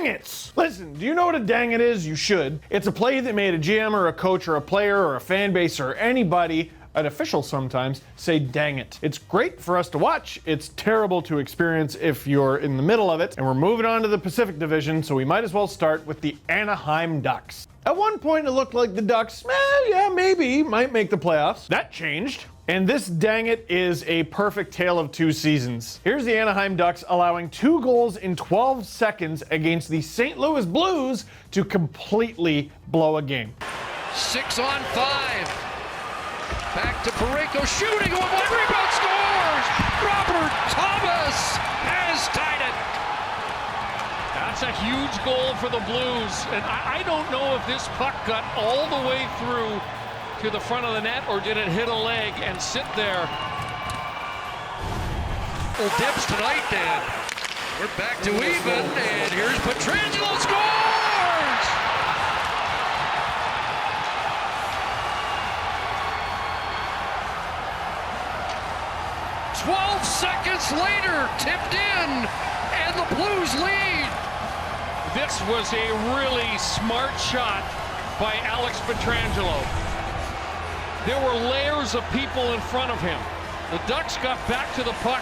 Dang it! Listen, do you know what a dang it is? You should. It's a play that made a GM or a coach or a player or a fan base or anybody, an official sometimes, say dang it. It's great for us to watch. It's terrible to experience if you're in the middle of it. And we're moving on to the Pacific Division, so we might as well start with the Anaheim Ducks. At one point, it looked like the Ducks, yeah, maybe, might make the playoffs. That changed. And this dang it is a perfect tale of two seasons. Here's the Anaheim Ducks allowing 2 goals in 12 seconds against the St. Louis Blues to completely blow a game. 6 on 5. Back to Parayko, shooting, one rebound, scores! Robert Thomas has tied it. That's a huge goal for the Blues, and I don't know if this puck got all the way through to the front of the net, or did it hit a leg and sit there? Well, dips tonight, Dan. We're back to even, and here's Pietrangelo scores! 12 seconds later, tipped in, and the Blues lead. This was a really smart shot by Alex Pietrangelo. There were layers of people in front of him. The Ducks got back to the puck.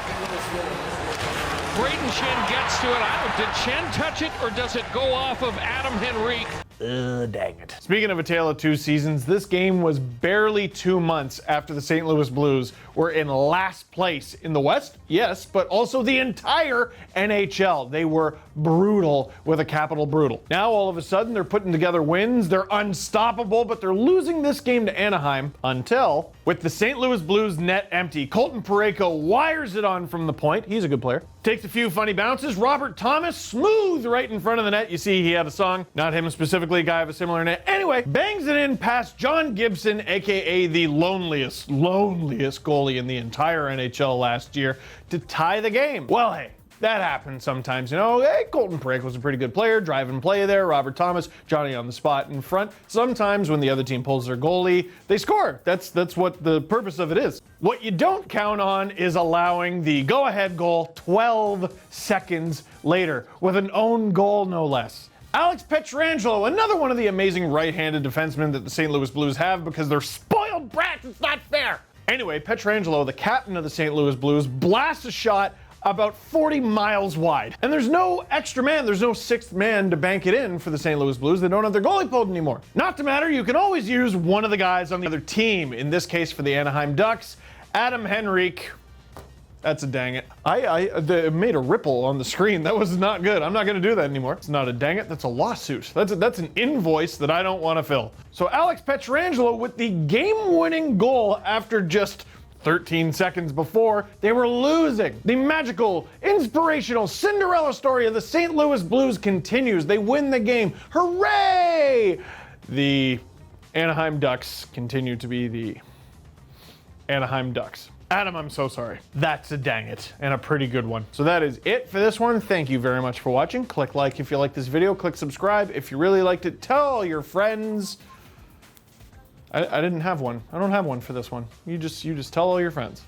Braden Chen gets to it. Did Chen touch it, or does it go off of Adam Henrique? Dang it. Speaking of a tale of two seasons, this game was barely 2 months after the St. Louis Blues were in last place in the West, yes, but also the entire NHL. They were brutal with a capital brutal. Now all of a sudden they're putting together wins, they're unstoppable, but they're losing this game to Anaheim until, with the St. Louis Blues net empty, Colton Parayko wires it on from the point. He's a good player. Takes a few funny bounces. Robert Thomas, smooth right in front of the net. You see he had a song, not him specifically, a guy of a similar net. Anyway, bangs it in past John Gibson, aka the loneliest goalie in the entire NHL last year, to tie the game. Well, hey, that happens sometimes, you know. Hey, Colton Parayko was a pretty good player, drive and play there. Robert Thomas, Johnny on the spot in front. Sometimes when the other team pulls their goalie, they score. That's what the purpose of it is. What you don't count on is allowing the go-ahead goal 12 seconds later, with an own goal no less. Alex Pietrangelo, another one of the amazing right-handed defensemen that the St. Louis Blues have because they're spoiled brats. It's not fair. Anyway, Pietrangelo, the captain of the St. Louis Blues, blasts a shot about 40 miles wide. And there's no extra man, there's no sixth man to bank it in for the St. Louis Blues. They don't have their goalie pulled anymore. Not to matter, you can always use one of the guys on the other team. In this case, for the Anaheim Ducks, Adam Henrique. That's a dang it. It made a ripple on the screen. That was not good. I'm not gonna do that anymore. It's not a dang it, that's a lawsuit. That's an invoice that I don't wanna fill. So Alex Pietrangelo with the game-winning goal after just 13 seconds before they were losing. The magical, inspirational Cinderella story of the St. Louis Blues continues. They win the game. Hooray! The Anaheim Ducks continue to be the Anaheim Ducks. Adam, I'm so sorry. That's a dang it, and a pretty good one. So that is it for this one. Thank you very much for watching. Click like if you like this video. Click subscribe if you really liked it. Tell your friends. I didn't have one. I don't have one for this one. You just tell all your friends.